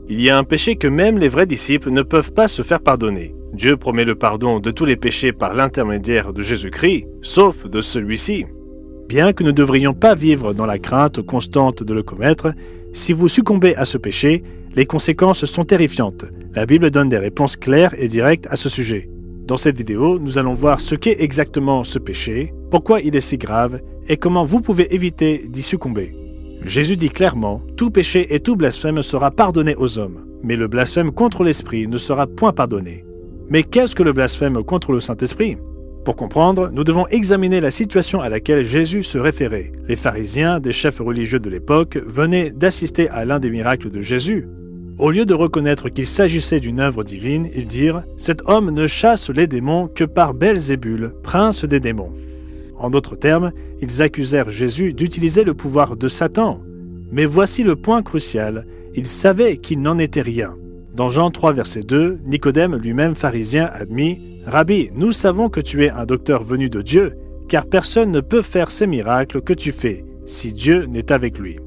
Il y a un péché que même les vrais disciples ne peuvent pas se faire pardonner. Dieu promet le pardon de tous les péchés par l'intermédiaire de Jésus-Christ, sauf de celui-ci. Bien que nous ne devrions pas vivre dans la crainte constante de le commettre, si vous succombez à ce péché, les conséquences sont terrifiantes. La Bible donne des réponses claires et directes à ce sujet. Dans cette vidéo, nous allons voir ce qu'est exactement ce péché, pourquoi il est si grave et comment vous pouvez éviter d'y succomber. Jésus dit clairement « Tout péché et tout blasphème sera pardonné aux hommes, mais le blasphème contre l'Esprit ne sera point pardonné. » Mais qu'est-ce que le blasphème contre le Saint-Esprit ? Pour comprendre, nous devons examiner la situation à laquelle Jésus se référait. Les pharisiens, des chefs religieux de l'époque, venaient d'assister à l'un des miracles de Jésus. Au lieu de reconnaître qu'il s'agissait d'une œuvre divine, ils dirent « Cet homme ne chasse les démons que par Belzébul, prince des démons. » En d'autres termes, ils accusèrent Jésus d'utiliser le pouvoir de Satan. Mais voici le point crucial, ils savaient qu'il n'en était rien. Dans Jean 3, verset 2, Nicodème, lui-même pharisien, admit « Rabbi, nous savons que tu es un docteur venu de Dieu, car personne ne peut faire ces miracles que tu fais, si Dieu n'est avec lui. »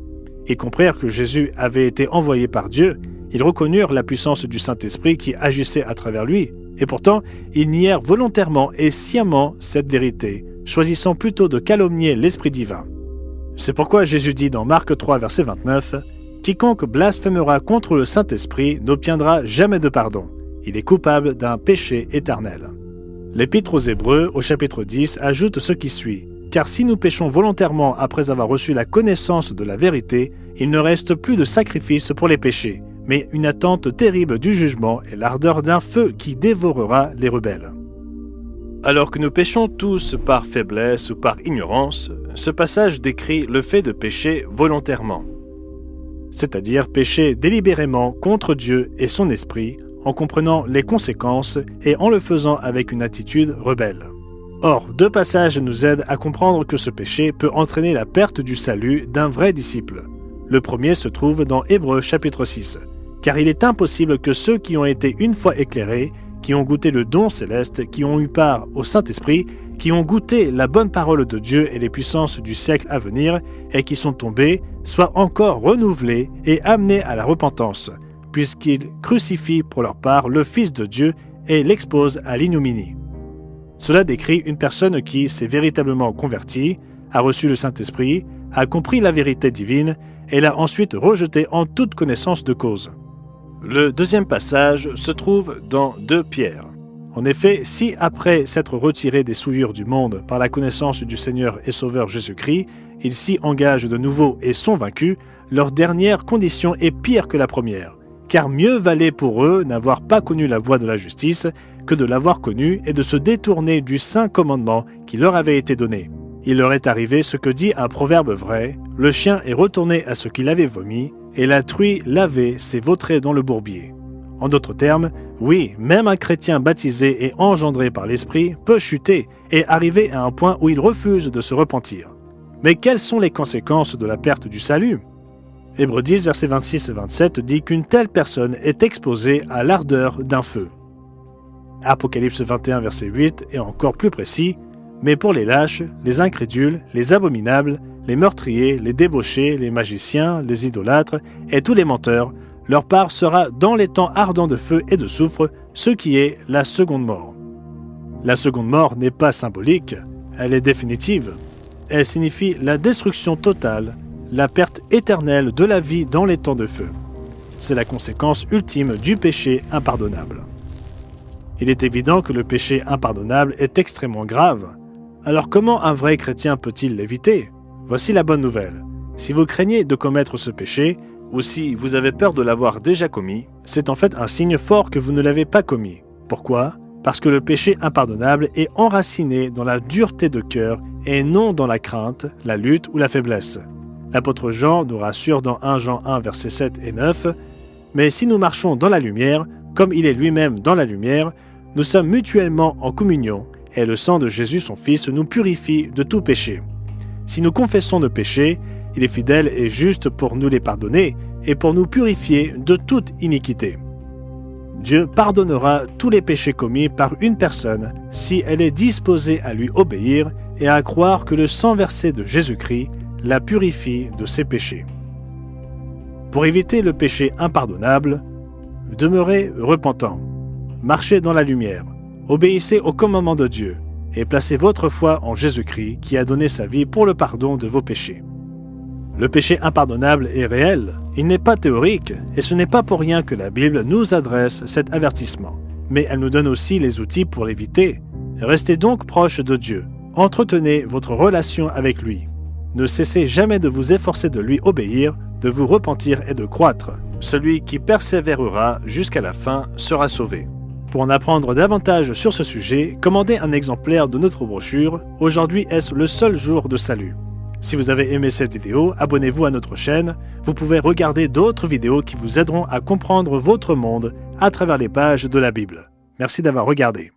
Ils comprirent que Jésus avait été envoyé par Dieu, ils reconnurent la puissance du Saint-Esprit qui agissait à travers lui, et pourtant, ils nièrent volontairement et sciemment cette vérité, choisissant plutôt de calomnier l'Esprit divin. C'est pourquoi Jésus dit dans Marc 3, verset 29, « Quiconque blasphémera contre le Saint-Esprit n'obtiendra jamais de pardon. Il est coupable d'un péché éternel. » L'Épître aux Hébreux, au chapitre 10, ajoute ce qui suit. « Car si nous péchons volontairement après avoir reçu la connaissance de la vérité, il ne reste plus de sacrifice pour les péchés, mais une attente terrible du jugement et l'ardeur d'un feu qui dévorera les rebelles. » Alors que nous péchons tous par faiblesse ou par ignorance, ce passage décrit le fait de pécher volontairement, c'est-à-dire pécher délibérément contre Dieu et son esprit, en comprenant les conséquences et en le faisant avec une attitude rebelle. Or, deux passages nous aident à comprendre que ce péché peut entraîner la perte du salut d'un vrai disciple. Le premier se trouve dans Hébreux chapitre 6, car il est impossible que ceux qui ont été une fois éclairés, qui ont goûté le don céleste, qui ont eu part au Saint-Esprit, qui ont goûté la bonne parole de Dieu et les puissances du siècle à venir, et qui sont tombés, soient encore renouvelés et amenés à la repentance, puisqu'ils crucifient pour leur part le Fils de Dieu et l'exposent à l'ignominie. Cela décrit une personne qui s'est véritablement convertie, a reçu le Saint-Esprit, a compris la vérité divine et l'a ensuite rejetée en toute connaissance de cause. Le deuxième passage se trouve dans 2 Pierre. En effet, si après s'être retirés des souillures du monde par la connaissance du Seigneur et Sauveur Jésus-Christ, ils s'y engagent de nouveau et sont vaincus, leur dernière condition est pire que la première. Car mieux valait pour eux n'avoir pas connu la voie de la justice que de l'avoir connue et de se détourner du saint commandement qui leur avait été donné. Il leur est arrivé ce que dit un proverbe vrai, « Le chien est retourné à ce qu'il avait vomi, et la truie lavée s'est vautrée dans le bourbier. » En d'autres termes, oui, même un chrétien baptisé et engendré par l'Esprit peut chuter et arriver à un point où il refuse de se repentir. Mais quelles sont les conséquences de la perte du salut ? Hébreux 10, versets 26 et 27 dit qu'une telle personne est exposée à l'ardeur d'un feu. Apocalypse 21, verset 8 est encore plus précis, « Mais pour les lâches, les incrédules, les abominables, les meurtriers, les débauchés, les magiciens, les idolâtres et tous les menteurs, leur part sera dans les temps ardents de feu et de soufre, ce qui est la seconde mort. » La seconde mort n'est pas symbolique, elle est définitive. Elle signifie la destruction totale, la perte éternelle de la vie dans les temps de feu. C'est la conséquence ultime du péché impardonnable. Il est évident que le péché impardonnable est extrêmement grave. Alors comment un vrai chrétien peut-il l'éviter ? Voici la bonne nouvelle. Si vous craignez de commettre ce péché, ou si vous avez peur de l'avoir déjà commis, c'est en fait un signe fort que vous ne l'avez pas commis. Pourquoi ? Parce que le péché impardonnable est enraciné dans la dureté de cœur et non dans la crainte, la lutte ou la faiblesse. L'apôtre Jean nous rassure dans 1 Jean 1, versets 7 et 9, « Mais si nous marchons dans la lumière, comme il est lui-même dans la lumière, nous sommes mutuellement en communion, et le sang de Jésus son Fils nous purifie de tout péché. Si nous confessons nos péchés, il est fidèle et juste pour nous les pardonner et pour nous purifier de toute iniquité. » Dieu pardonnera tous les péchés commis par une personne si elle est disposée à lui obéir et à croire que le sang versé de Jésus-Christ la purifie de ses péchés. Pour éviter le péché impardonnable, demeurez repentants. Marchez dans la lumière, obéissez aux commandements de Dieu et placez votre foi en Jésus-Christ qui a donné sa vie pour le pardon de vos péchés. Le péché impardonnable est réel, il n'est pas théorique et ce n'est pas pour rien que la Bible nous adresse cet avertissement, mais elle nous donne aussi les outils pour l'éviter. Restez donc proche de Dieu, entretenez votre relation avec lui. Ne cessez jamais de vous efforcer de lui obéir, de vous repentir et de croître. Celui qui persévérera jusqu'à la fin sera sauvé. Pour en apprendre davantage sur ce sujet, commandez un exemplaire de notre brochure « Aujourd'hui est-ce le seul jour de salut ». Si vous avez aimé cette vidéo, abonnez-vous à notre chaîne. Vous pouvez regarder d'autres vidéos qui vous aideront à comprendre votre monde à travers les pages de la Bible. Merci d'avoir regardé.